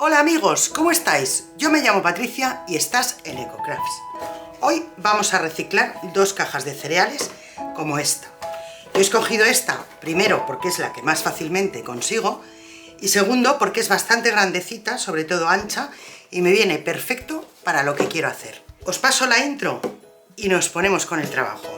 Hola amigos, ¿cómo estáis? Yo me llamo Patricia y estás en Ecocrafts. Hoy vamos a reciclar dos cajas de cereales como esta. Yo he escogido esta, primero porque es la que más fácilmente consigo y segundo porque es bastante grandecita, sobre todo ancha, y me viene perfecto para lo que quiero hacer. Os paso la intro y nos ponemos con el trabajo.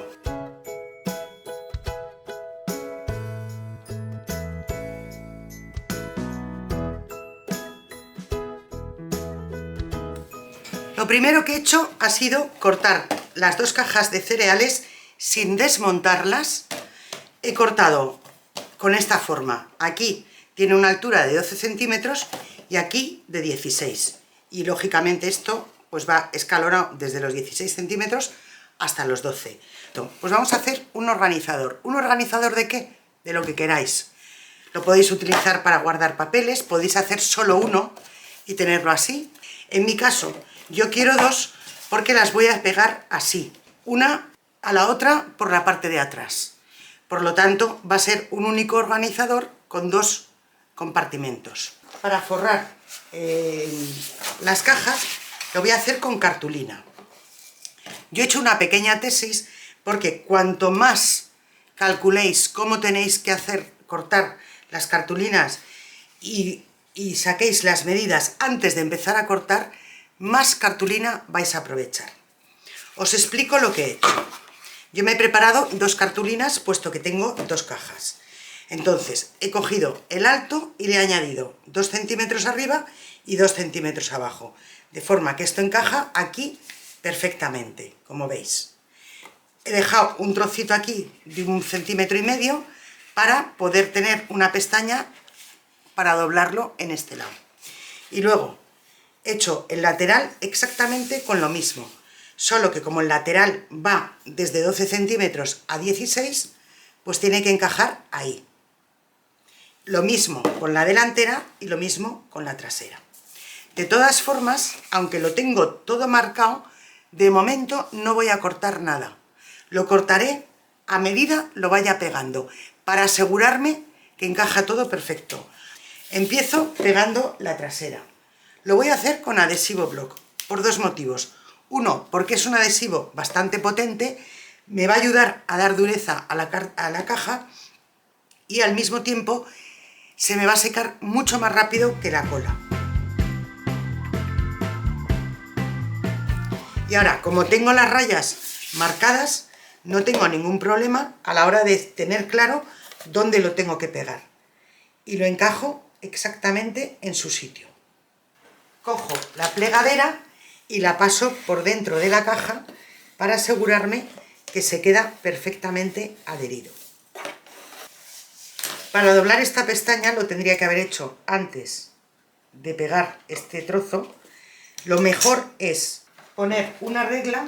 Lo primero que he hecho ha sido cortar las dos cajas de cereales sin desmontarlas. He cortado con esta forma. Aquí tiene una altura de 12 centímetros y aquí de 16. Y lógicamente esto pues va escalonado desde los 16 centímetros hasta los 12. Pues vamos a hacer un organizador. ¿Un organizador de qué? De lo que queráis. Lo podéis utilizar para guardar papeles, podéis hacer solo uno y tenerlo así. En mi caso, yo quiero dos porque las voy a pegar así, una a la otra por la parte de atrás. Por lo tanto, va a ser un único organizador con dos compartimentos. Para forrar las cajas lo voy a hacer con cartulina. Yo he hecho una pequeña tesis porque cuanto más calculéis cómo tenéis que cortar las cartulinas y saquéis las medidas antes de empezar a cortar, más cartulina vais a aprovechar. Os explico lo que he hecho. Yo me he preparado dos cartulinas puesto que tengo dos cajas. Entonces he cogido el alto y le he añadido 2 centímetros arriba y 2 centímetros abajo, de forma que esto encaja aquí perfectamente, como veis. He dejado un trocito aquí de 1,5 centímetros para poder tener una pestaña para doblarlo en este lado. Y luego he hecho el lateral exactamente con lo mismo, solo que como el lateral va desde 12 centímetros a 16, pues tiene que encajar ahí. Lo mismo con la delantera y lo mismo con la trasera. De todas formas, aunque lo tengo todo marcado, de momento no voy a cortar nada. Lo cortaré a medida lo vaya pegando, para asegurarme que encaja todo perfecto. Empiezo pegando la trasera. Lo voy a hacer con adhesivo block, por dos motivos. Uno, porque es un adhesivo bastante potente, me va a ayudar a dar dureza a la caja y al mismo tiempo se me va a secar mucho más rápido que la cola. Y ahora, como tengo las rayas marcadas, no tengo ningún problema a la hora de tener claro dónde lo tengo que pegar. Y lo encajo exactamente en su sitio. Cojo la plegadera y la paso por dentro de la caja para asegurarme que se queda perfectamente adherido. Para doblar esta pestaña lo tendría que haber hecho antes de pegar este trozo. Lo mejor es poner una regla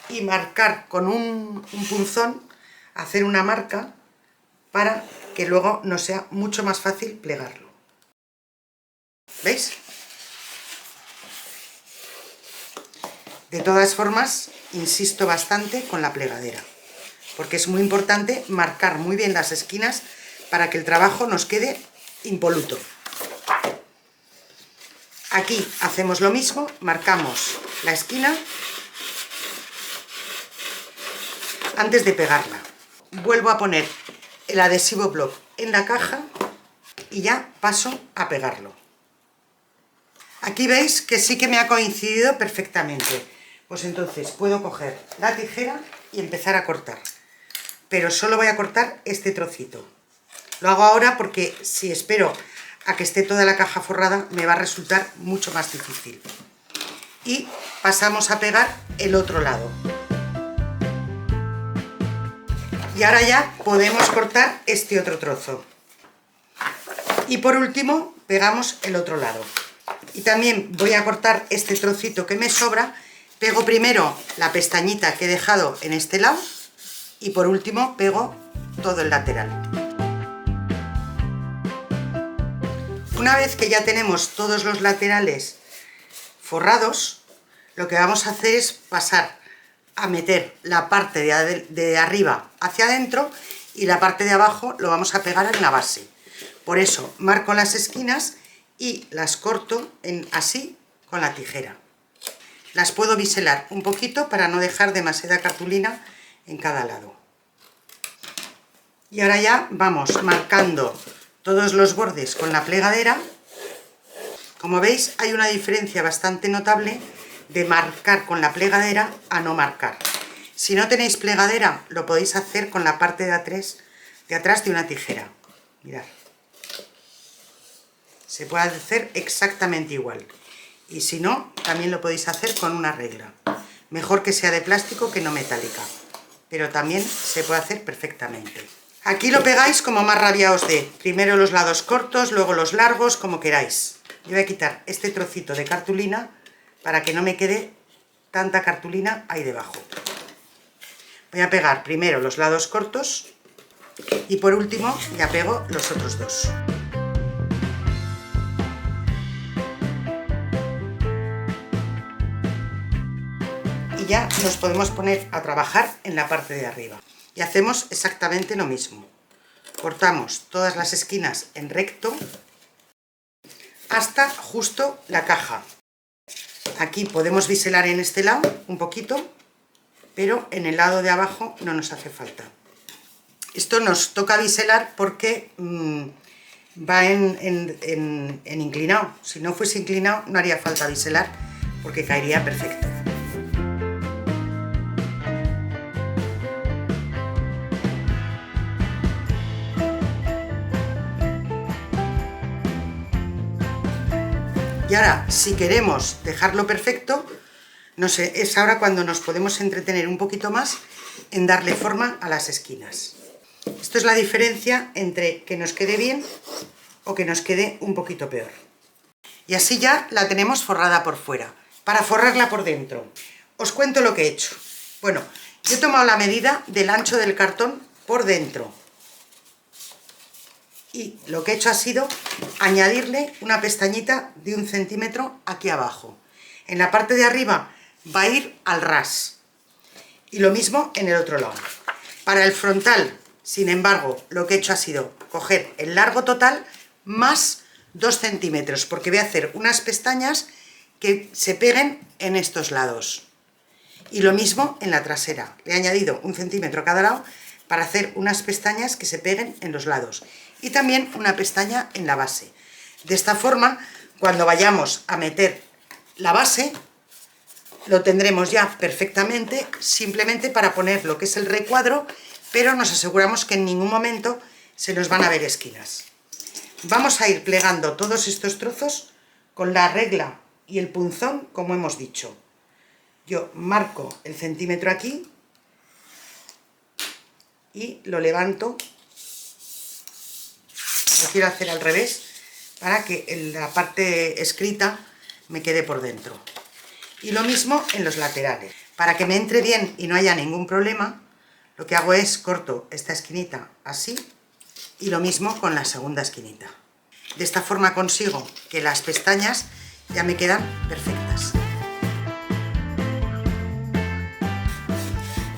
y marcar con un punzón, hacer una marca para que luego nos sea mucho más fácil plegarlo. ¿Veis? De todas formas, insisto bastante con la plegadera, porque es muy importante marcar muy bien las esquinas para que el trabajo nos quede impoluto. Aquí hacemos lo mismo, marcamos la esquina antes de pegarla. Vuelvo a poner el adhesivo block en la caja y ya paso a pegarlo. Aquí veis que sí que me ha coincidido perfectamente. Pues entonces puedo coger la tijera y empezar a cortar. Pero solo voy a cortar este trocito. Lo hago ahora porque si espero a que esté toda la caja forrada me va a resultar mucho más difícil. Y pasamos a pegar el otro lado. Y ahora ya podemos cortar este otro trozo. Y por último pegamos el otro lado. Y también voy a cortar este trocito que me sobra. Pego primero la pestañita que he dejado en este lado y por último pego todo el lateral. Una vez que ya tenemos todos los laterales forrados, lo que vamos a hacer es pasar a meter la parte de arriba hacia adentro y la parte de abajo lo vamos a pegar en la base. Por eso marco las esquinas y las corto así con la tijera. Las puedo biselar un poquito para no dejar demasiada cartulina en cada lado. Y ahora ya vamos marcando todos los bordes con la plegadera. Como veis, hay una diferencia bastante notable de marcar con la plegadera a no marcar. Si no tenéis plegadera, lo podéis hacer con la parte de atrás de una tijera. Mirad. Se puede hacer exactamente igual. Y si no, también lo podéis hacer con una regla. Mejor que sea de plástico que no metálica. Pero también se puede hacer perfectamente. Aquí lo pegáis como más rabia os dé. Primero los lados cortos, luego los largos, como queráis. Yo voy a quitar este trocito de cartulina para que no me quede tanta cartulina ahí debajo. Voy a pegar primero los lados cortos y por último ya pego los otros dos. Y ya nos podemos poner a trabajar en la parte de arriba. Y hacemos exactamente lo mismo. Cortamos todas las esquinas en recto hasta justo la caja. Aquí podemos biselar en este lado un poquito, pero en el lado de abajo no nos hace falta. Esto nos toca biselar porque va en inclinado. Si no fuese inclinado no haría falta biselar porque caería perfecto. Y ahora, si queremos dejarlo perfecto, no sé, es ahora cuando nos podemos entretener un poquito más en darle forma a las esquinas. Esto es la diferencia entre que nos quede bien o que nos quede un poquito peor. Y así ya la tenemos forrada por fuera. Para forrarla por dentro, os cuento lo que he hecho. Bueno, yo he tomado la medida del ancho del cartón por dentro. Y lo que he hecho ha sido añadirle una pestañita de 1 centímetro aquí abajo. En la parte de arriba va a ir al ras. Y lo mismo en el otro lado. Para el frontal, sin embargo, lo que he hecho ha sido coger el largo total más 2 centímetros, porque voy a hacer unas pestañas que se peguen en estos lados. Y lo mismo en la trasera. Le he añadido 1 centímetro a cada lado para hacer unas pestañas que se peguen en los lados. Y también una pestaña en la base. De esta forma, cuando vayamos a meter la base, lo tendremos ya perfectamente, simplemente para poner lo que es el recuadro, pero nos aseguramos que en ningún momento se nos van a ver esquinas. Vamos a ir plegando todos estos trozos con la regla y el punzón, como hemos dicho. Yo marco el centímetro aquí y lo levanto. Lo quiero hacer al revés para que la parte escrita me quede por dentro. Y lo mismo en los laterales. Para que me entre bien y no haya ningún problema, lo que hago es corto esta esquinita así y lo mismo con la segunda esquinita. De esta forma consigo que las pestañas ya me quedan perfectas.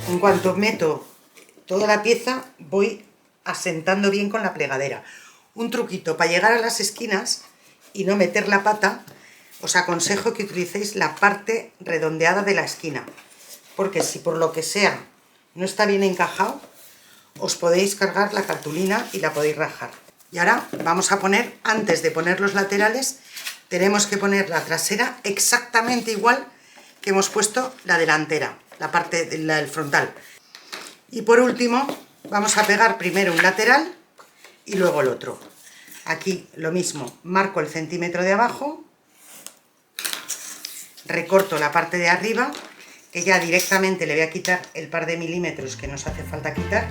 En cuanto meto toda la pieza, voy asentando bien con la plegadera. Un truquito para llegar a las esquinas y no meter la pata, os aconsejo que utilicéis la parte redondeada de la esquina, porque si por lo que sea no está bien encajado, os podéis cargar la cartulina y la podéis rajar. Y ahora vamos a poner, antes de poner los laterales, tenemos que poner la trasera exactamente igual que hemos puesto la delantera, la parte del frontal. Y por último, vamos a pegar primero un lateral y luego el otro. Aquí lo mismo, marco el centímetro de abajo, recorto la parte de arriba, que ya directamente le voy a quitar el par de milímetros que nos hace falta quitar.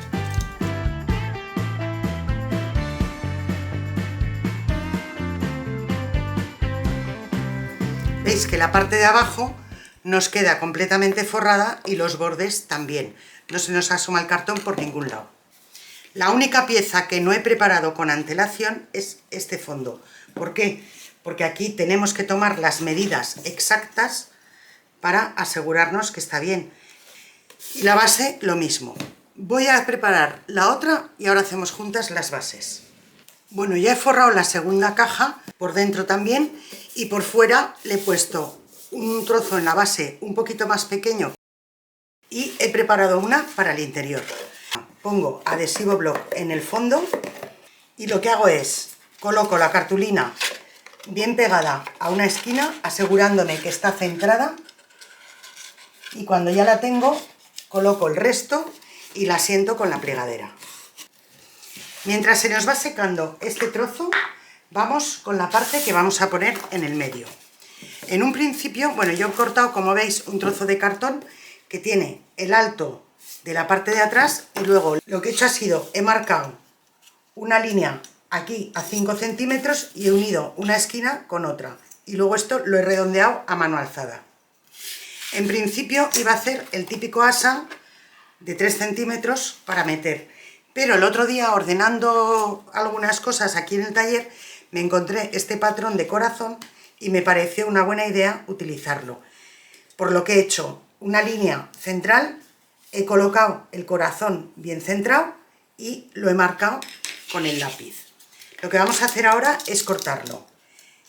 Veis que la parte de abajo nos queda completamente forrada y los bordes también. No se nos asoma el cartón por ningún lado. La única pieza que no he preparado con antelación es este fondo. ¿Por qué? Porque aquí tenemos que tomar las medidas exactas para asegurarnos que está bien. Y la base lo mismo. Voy a preparar la otra y ahora hacemos juntas las bases. Bueno, ya he forrado la segunda caja, por dentro también, y por fuera le he puesto un trozo en la base un poquito más pequeño y he preparado una para el interior. Pongo adhesivo block en el fondo y lo que hago es coloco la cartulina bien pegada a una esquina, asegurándome que está centrada, y cuando ya la tengo coloco el resto y la asiento con la plegadera. Mientras se nos va secando este trozo, vamos con la parte que vamos a poner en el medio. En un principio, bueno, yo he cortado, como veis, un trozo de cartón que tiene el alto de la parte de atrás, y luego lo que he hecho ha sido, he marcado una línea aquí a 5 centímetros y he unido una esquina con otra, y luego esto lo he redondeado a mano alzada. En principio iba a hacer el típico asa de 3 centímetros para meter, pero el otro día, ordenando algunas cosas aquí en el taller, me encontré este patrón de corazón y me pareció una buena idea utilizarlo, por lo que he hecho una línea central, he colocado el corazón bien centrado y lo he marcado con el lápiz. Lo que vamos a hacer ahora es cortarlo.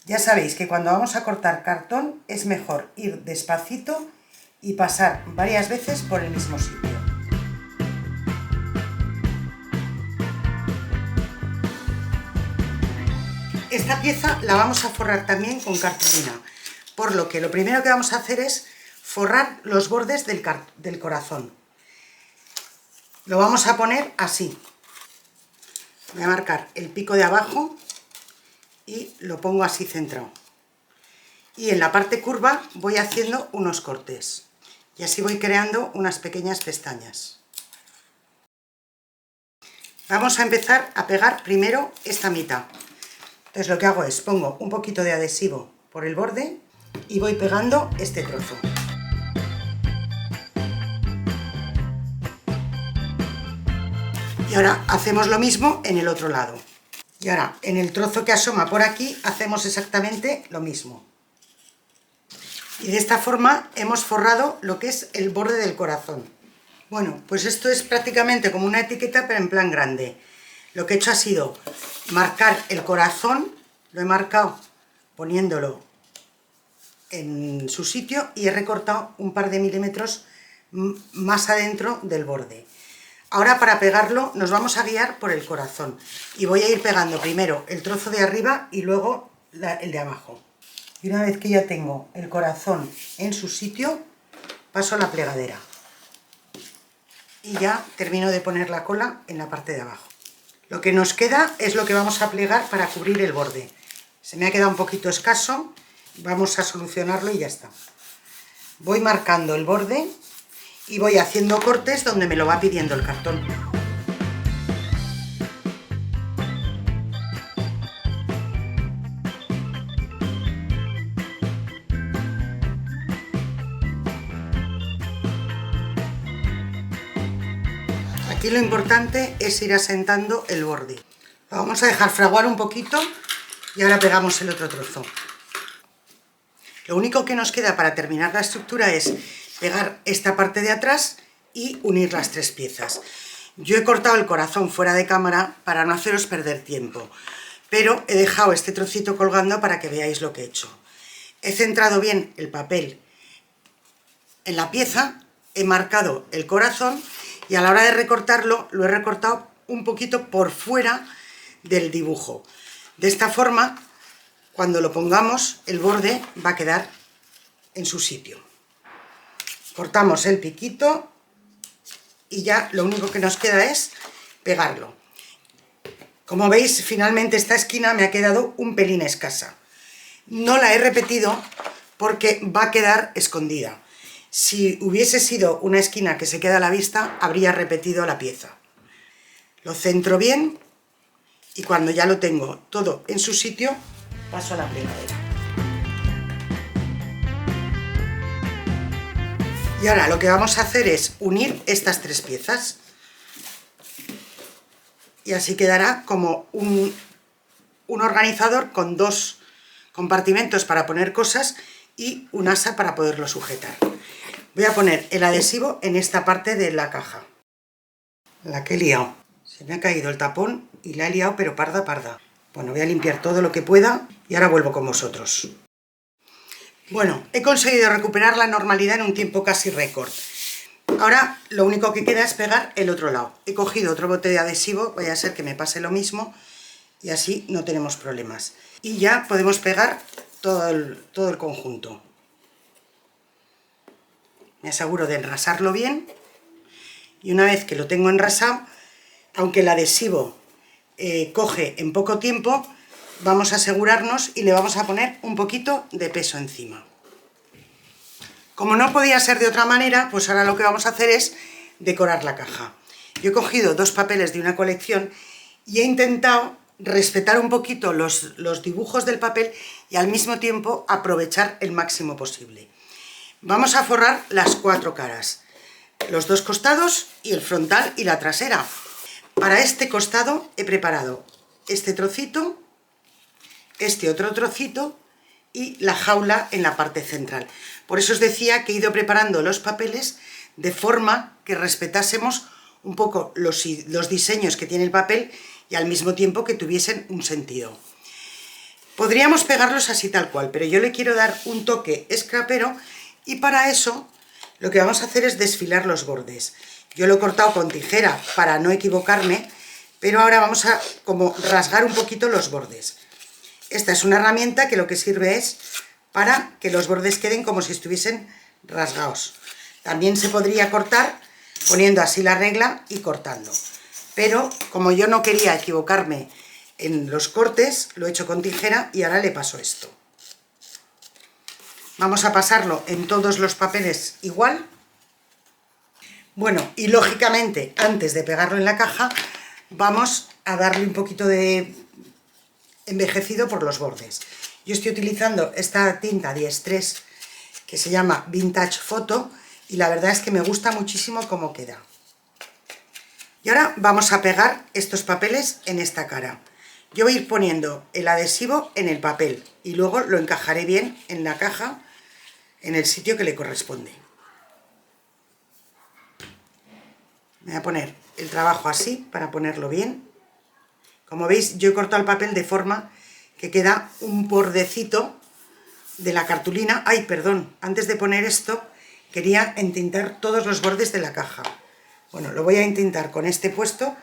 Ya sabéis que cuando vamos a cortar cartón es mejor ir despacito y pasar varias veces por el mismo sitio. Esta pieza la vamos a forrar también con cartulina, por lo que lo primero que vamos a hacer es forrar los bordes del corazón. Lo vamos a poner así. Voy a marcar el pico de abajo y lo pongo así centrado. Y en la parte curva voy haciendo unos cortes. Y así voy creando unas pequeñas pestañas. Vamos a empezar a pegar primero esta mitad. Entonces lo que hago es pongo un poquito de adhesivo por el borde y voy pegando este trozo. Y ahora hacemos lo mismo en el otro lado. Y ahora en el trozo que asoma por aquí hacemos exactamente lo mismo. Y de esta forma hemos forrado lo que es el borde del corazón. Bueno, pues esto es prácticamente como una etiqueta, pero en plan grande. Lo que he hecho ha sido marcar el corazón, lo he marcado poniéndolo en su sitio y he recortado un par de milímetros más adentro del borde. Ahora, para pegarlo nos vamos a guiar por el corazón y voy a ir pegando primero el trozo de arriba y luego el de abajo. Y una vez que ya tengo el corazón en su sitio, paso a la plegadera y ya termino de poner la cola en la parte de abajo. Lo que nos queda es lo que vamos a plegar para cubrir el borde. Se me ha quedado un poquito escaso, vamos a solucionarlo y ya está. Voy marcando el borde y voy haciendo cortes donde me lo va pidiendo el cartón. Aquí lo importante es ir asentando el borde. Lo vamos a dejar fraguar un poquito y ahora pegamos el otro trozo. Lo único que nos queda para terminar la estructura es pegar esta parte de atrás y unir las tres piezas. Yo he cortado el corazón fuera de cámara para no haceros perder tiempo, pero he dejado este trocito colgando para que veáis lo que he hecho. He centrado bien el papel en la pieza, he marcado el corazón y a la hora de recortarlo lo he recortado un poquito por fuera del dibujo. De esta forma, cuando lo pongamos, el borde va a quedar en su sitio. Cortamos el piquito y ya lo único que nos queda es pegarlo. Como veis, finalmente esta esquina me ha quedado un pelín escasa. No la he repetido porque va a quedar escondida. Si hubiese sido una esquina que se queda a la vista, habría repetido la pieza. Lo centro bien y cuando ya lo tengo todo en su sitio, paso a la plegadera. Y ahora lo que vamos a hacer es unir estas tres piezas. Y así quedará como un organizador con dos compartimentos para poner cosas y un asa para poderlo sujetar. Voy a poner el adhesivo en esta parte de la caja. La que he liado. Se me ha caído el tapón y la he liado, pero parda. Bueno, voy a limpiar todo lo que pueda y ahora vuelvo con vosotros. Bueno, he conseguido recuperar la normalidad en un tiempo casi récord. Ahora lo único que queda es pegar el otro lado. He cogido otro bote de adhesivo, vaya a ser que me pase lo mismo y así no tenemos problemas. Y ya podemos pegar todo el conjunto. Me aseguro de enrasarlo bien y una vez que lo tengo enrasado, aunque el adhesivo coge en poco tiempo, vamos a asegurarnos y le vamos a poner un poquito de peso encima. Como no podía ser de otra manera, pues ahora lo que vamos a hacer es decorar la caja. Yo he cogido 2 papeles de una colección y he intentado respetar un poquito los dibujos del papel y al mismo tiempo aprovechar el máximo posible. Vamos a forrar las 4 caras, los 2 costados y el frontal y la trasera. Para este costado he preparado este trocito, este otro trocito y la jaula en la parte central. Por eso os decía que he ido preparando los papeles de forma que respetásemos un poco los diseños que tiene el papel y al mismo tiempo que tuviesen un sentido. Podríamos pegarlos así tal cual, pero yo le quiero dar un toque scrapero y para eso lo que vamos a hacer es desfilar los bordes. Yo lo he cortado con tijera para no equivocarme, pero ahora vamos a como rasgar un poquito los bordes. Esta es una herramienta que lo que sirve es para que los bordes queden como si estuviesen rasgados. También se podría cortar poniendo así la regla y cortando. Pero como yo no quería equivocarme en los cortes, lo he hecho con tijera y ahora le paso esto. Vamos a pasarlo en todos los papeles igual. Bueno, y lógicamente antes de pegarlo en la caja vamos a darle un poquito de envejecido por los bordes. Yo estoy utilizando esta tinta Diestrés que se llama Vintage Photo y la verdad es que me gusta muchísimo cómo queda. Y ahora vamos a pegar estos papeles en esta cara. Yo voy a ir poniendo el adhesivo en el papel y luego lo encajaré bien en la caja en el sitio que le corresponde. Me voy a poner el trabajo así para ponerlo bien. Como veis, yo he cortado el papel de forma que queda un bordecito de la cartulina. Ay, perdón, antes de poner esto quería entintar todos los bordes de la caja. Bueno, lo voy a entintar con este puesto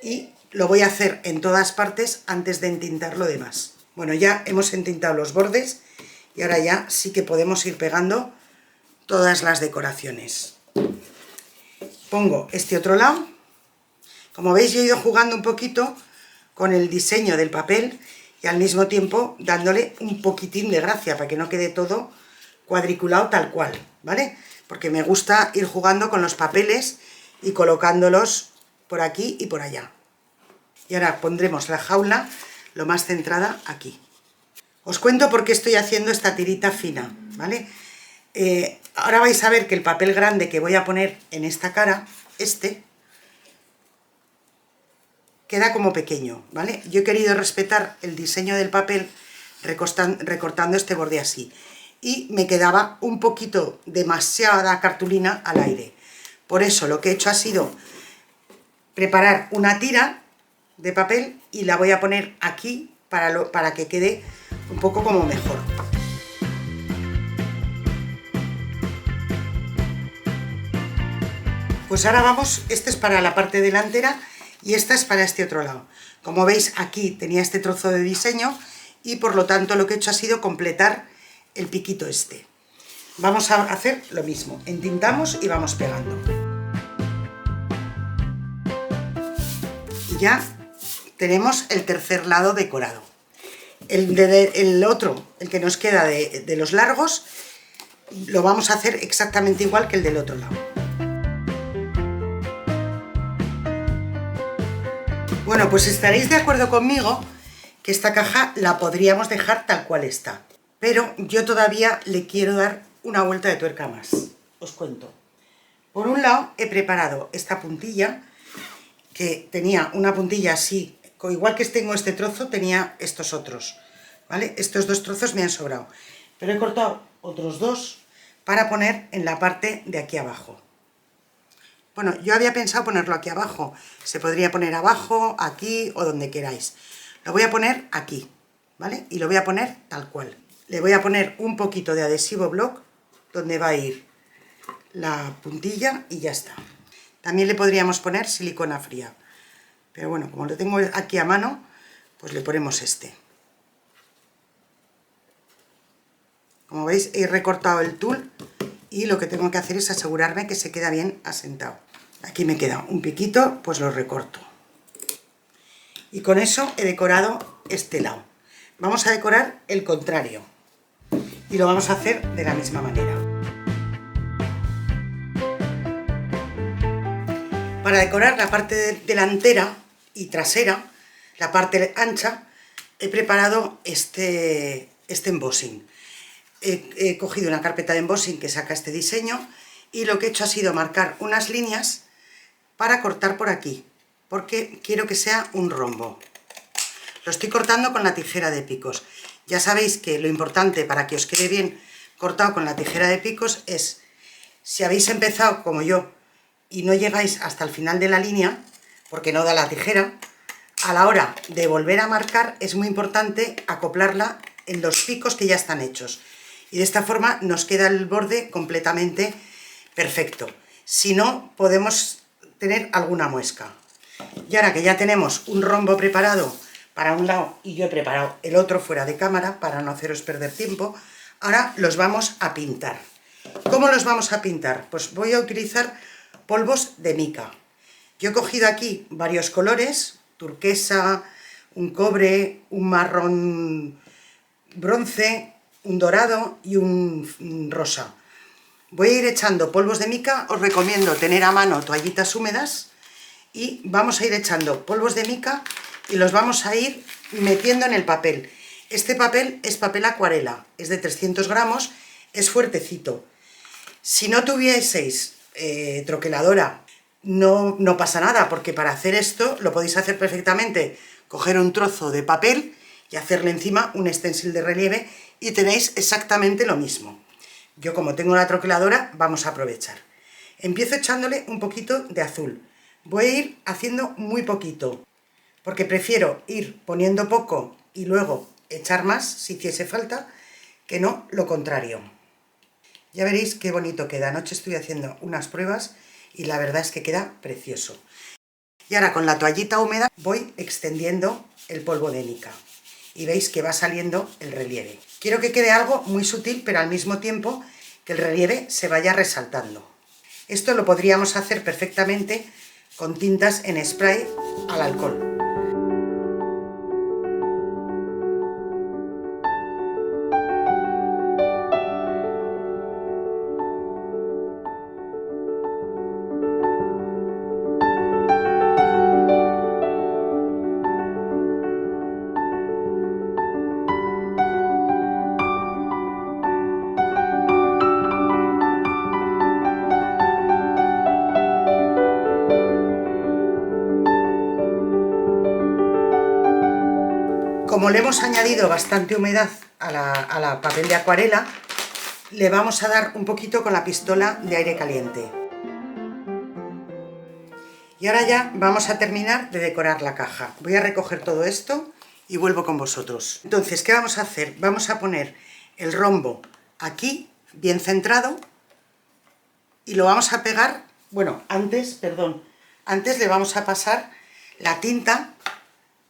y lo voy a hacer en todas partes antes de entintar lo demás. Bueno, ya hemos entintado los bordes y ahora ya sí que podemos ir pegando todas las decoraciones. Pongo este otro lado. Como veis, yo he ido jugando un poquito con el diseño del papel y al mismo tiempo dándole un poquitín de gracia para que no quede todo cuadriculado tal cual, ¿vale? Porque me gusta ir jugando con los papeles y colocándolos por aquí y por allá. Y ahora pondremos la jaula lo más centrada aquí. Os cuento por qué estoy haciendo esta tirita fina, ¿vale? Ahora vais a ver que el papel grande que voy a poner en esta cara, queda como pequeño, ¿vale? Yo he querido respetar el diseño del papel recortando este borde así. Y me quedaba un poquito demasiada cartulina al aire. Por eso lo que he hecho ha sido preparar una tira de papel y la voy a poner aquí para que quede un poco como mejor. Pues ahora vamos, este es para la parte delantera y esta es para este otro lado. Como veis, aquí tenía este trozo de diseño y por lo tanto lo que he hecho ha sido completar el piquito este. Vamos a hacer lo mismo, entintamos y vamos pegando. Y ya tenemos el tercer lado decorado. El otro, el que nos queda de los largos, lo vamos a hacer exactamente igual que el del otro lado. Bueno, pues estaréis de acuerdo conmigo que esta caja la podríamos dejar tal cual está. Pero yo todavía le quiero dar una vuelta de tuerca más. Os cuento. Por un lado he preparado esta puntilla, que tenía una puntilla así, igual que tengo este trozo, tenía estos otros, ¿vale? Estos 2 trozos me han sobrado. Pero he cortado otros 2 para poner en la parte de aquí abajo. Bueno, yo había pensado ponerlo aquí abajo. Se podría poner abajo, aquí o donde queráis. Lo voy a poner aquí, ¿vale? Y lo voy a poner tal cual. Le voy a poner un poquito de adhesivo block donde va a ir la puntilla y ya está. También le podríamos poner silicona fría, pero bueno, como lo tengo aquí a mano, pues le ponemos este. Como veis, he recortado el tul y lo que tengo que hacer es asegurarme que se queda bien asentado. Aquí me queda un piquito, pues lo recorto. Y con eso he decorado este lado. Vamos a decorar el contrario y lo vamos a hacer de la misma manera. Para decorar la parte delantera y trasera, la parte ancha, he preparado este embossing. He cogido una carpeta de embossing que saca este diseño y lo que he hecho ha sido marcar unas líneas para cortar por aquí, porque quiero que sea un rombo. Lo estoy cortando con la tijera de picos. Ya sabéis que lo importante para que os quede bien cortado con la tijera de picos es, si habéis empezado como yo y no llegáis hasta el final de la línea, porque no da la tijera, a la hora de volver a marcar es muy importante acoplarla en los picos que ya están hechos. Y de esta forma nos queda el borde completamente perfecto. Si no, podemos tener alguna muesca. Y ahora que ya tenemos un rombo preparado para un lado y yo he preparado el otro fuera de cámara para no haceros perder tiempo, ahora los vamos a pintar. ¿Cómo los vamos a pintar? Pues voy a utilizar polvos de mica. Yo he cogido aquí varios colores, turquesa, un cobre, un marrón bronce, un dorado y un rosa. Voy a ir echando polvos de mica, os recomiendo tener a mano toallitas húmedas y vamos a ir echando polvos de mica y los vamos a ir metiendo en el papel. Este papel es papel acuarela, es de 300 gramos, es fuertecito. Si no tuvieseis troqueladora, no pasa nada, porque para hacer esto lo podéis hacer perfectamente, coger un trozo de papel y hacerle encima un stencil de relieve y tenéis exactamente lo mismo. Yo, como tengo la troqueladora, vamos a aprovechar. Empiezo echándole un poquito de azul. Voy a ir haciendo muy poquito, porque prefiero ir poniendo poco y luego echar más si hiciese falta, que no lo contrario. Ya veréis qué bonito queda. Anoche estoy haciendo unas pruebas y la verdad es que queda precioso. Y ahora con la toallita húmeda voy extendiendo el polvo de mica y veis que va saliendo el relieve. Quiero que quede algo muy sutil, pero al mismo tiempo que el relieve se vaya resaltando. Esto lo podríamos hacer perfectamente con tintas en spray al alcohol. Como le hemos añadido bastante humedad a la papel de acuarela, le vamos a dar un poquito con la pistola de aire caliente. Y ahora ya vamos a terminar de decorar la caja. Voy a recoger todo esto y vuelvo con vosotros. Entonces, ¿qué vamos a hacer? Vamos a poner el rombo aquí, bien centrado, y lo vamos a pegar, bueno, antes le vamos a pasar la tinta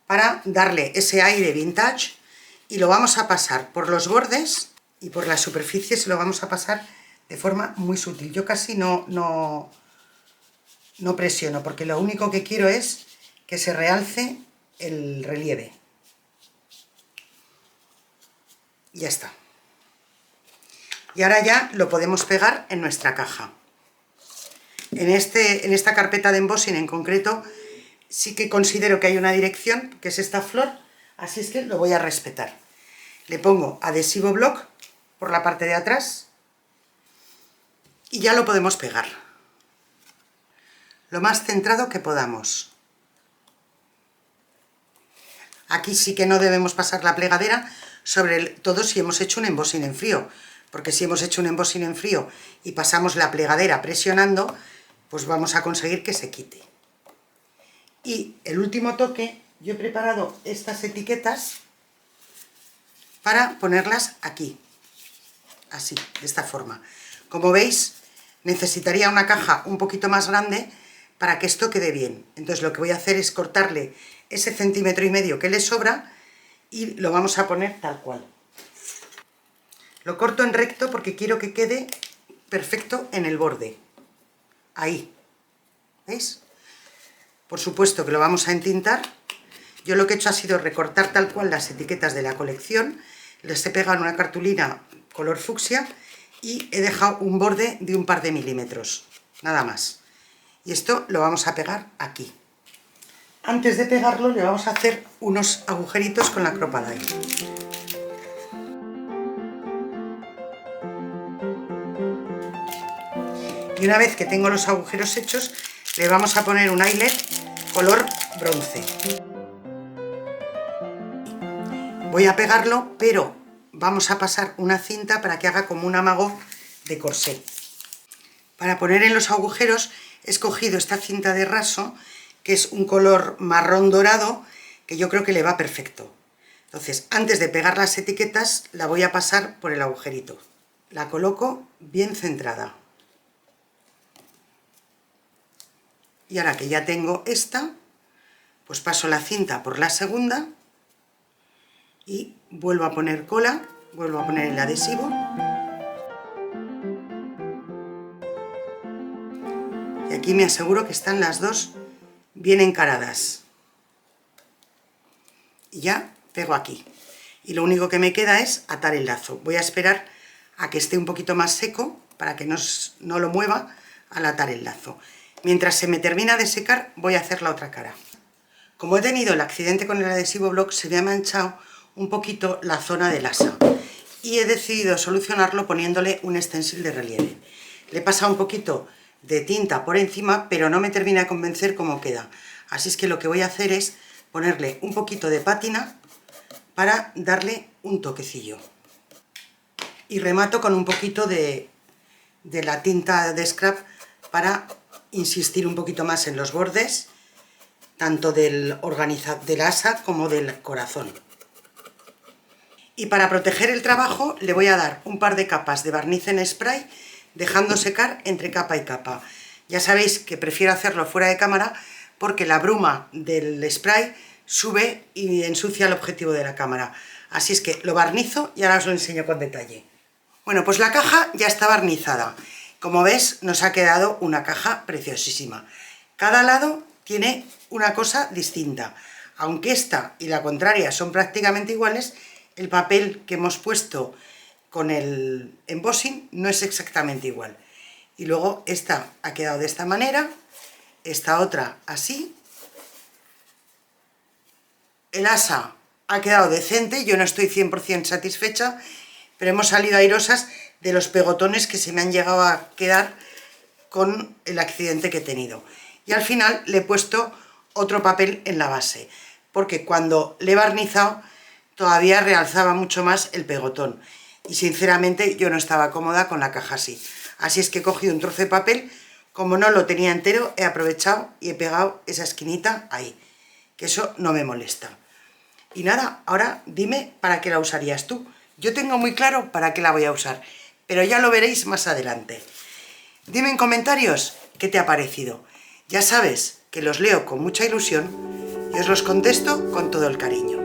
para darle ese aire vintage y lo vamos a pasar por los bordes y por la superficie, se lo vamos a pasar de forma muy sutil. Yo casi no presiono, porque lo único que quiero es que se realce el relieve. Ya está. Y ahora ya lo podemos pegar en nuestra caja. En esta carpeta de embossing en concreto sí que considero que hay una dirección, que es esta flor, así es que lo voy a respetar. Le pongo adhesivo block por la parte de atrás y ya lo podemos pegar. Lo más centrado que podamos. Aquí sí que no debemos pasar la plegadera, sobre todo si hemos hecho un embossing en frío, porque si hemos hecho un embossing en frío y pasamos la plegadera presionando, pues vamos a conseguir que se quite. Y el último toque yo he preparado estas etiquetas para ponerlas aquí, así, de esta forma. Como veis, necesitaría una caja un poquito más grande para que esto quede bien. Entonces lo que voy a hacer es cortarle ese 1,5 centímetros que le sobra y lo vamos a poner tal cual. Lo corto en recto porque quiero que quede perfecto en el borde. Ahí, ¿veis? Por supuesto que lo vamos a entintar. Yo lo que he hecho ha sido recortar tal cual las etiquetas de la colección, les he pegado en una cartulina color fucsia y he dejado un borde de un par de milímetros, nada más. Y esto lo vamos a pegar aquí. Antes de pegarlo le vamos a hacer unos agujeritos con la Crop-A-Dye. Y una vez que tengo los agujeros hechos, le vamos a poner un eyelet color bronce. Voy a pegarlo, pero vamos a pasar una cinta para que haga como un amago de corsé. Para poner en los agujeros he escogido esta cinta de raso, que es un color marrón dorado, que yo creo que le va perfecto. Entonces, antes de pegar las etiquetas, la voy a pasar por el agujerito. La coloco bien centrada. Y ahora que ya tengo esta, pues paso la cinta por la segunda y vuelvo a poner cola, vuelvo a poner el adhesivo. Y aquí me aseguro que están las dos bien encaradas. Y ya pego aquí. Y lo único que me queda es atar el lazo. Voy a esperar a que esté un poquito más seco para que no lo mueva al atar el lazo. Mientras se me termina de secar, voy a hacer la otra cara. Como he tenido el accidente con el adhesivo block, se me ha manchado un poquito la zona del asa. Y he decidido solucionarlo poniéndole un stencil de relieve. Le he pasado un poquito de tinta por encima, pero no me termina de convencer cómo queda. Así es que lo que voy a hacer es ponerle un poquito de pátina para darle un toquecillo. Y remato con un poquito de la tinta de scrap para insistir un poquito más en los bordes, tanto del asa como del corazón. Y para proteger el trabajo le voy a dar un par de capas de barniz en spray, dejando secar entre capa y capa. Ya sabéis que prefiero hacerlo fuera de cámara porque la bruma del spray sube y ensucia el objetivo de la cámara. Así es que lo barnizo y ahora os lo enseño con detalle. Bueno, pues la caja ya está barnizada. Como ves, nos ha quedado una caja preciosísima. Cada lado tiene una cosa distinta. Aunque esta y la contraria son prácticamente iguales, el papel que hemos puesto con el embossing no es exactamente igual. Y luego esta ha quedado de esta manera, esta otra así. El asa ha quedado decente, yo no estoy 100% satisfecha, pero hemos salido airosas de los pegotones que se me han llegado a quedar con el accidente que he tenido. Y al final le he puesto otro papel en la base, porque cuando le he barnizado todavía realzaba mucho más el pegotón. Y sinceramente yo no estaba cómoda con la caja así. Así es que he cogido un trozo de papel, como no lo tenía entero, he aprovechado y he pegado esa esquinita ahí, que eso no me molesta. Y nada, ahora dime para qué la usarías tú. Yo tengo muy claro para qué la voy a usar, pero ya lo veréis más adelante. Dime en comentarios qué te ha parecido. Ya sabes que los leo con mucha ilusión y os los contesto con todo el cariño.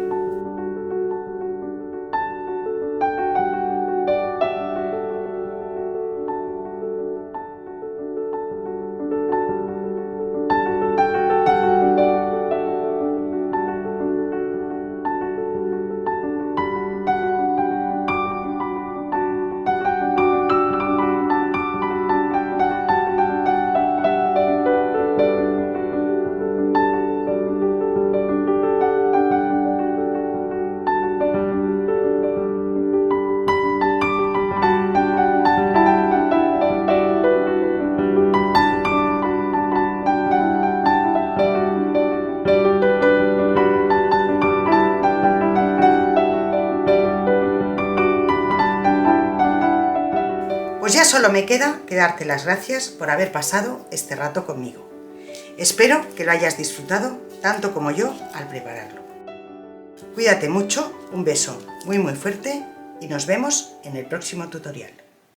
Pues ya solo me queda que darte las gracias por haber pasado este rato conmigo. Espero que lo hayas disfrutado tanto como yo al prepararlo. Cuídate mucho, un beso muy fuerte y nos vemos en el próximo tutorial.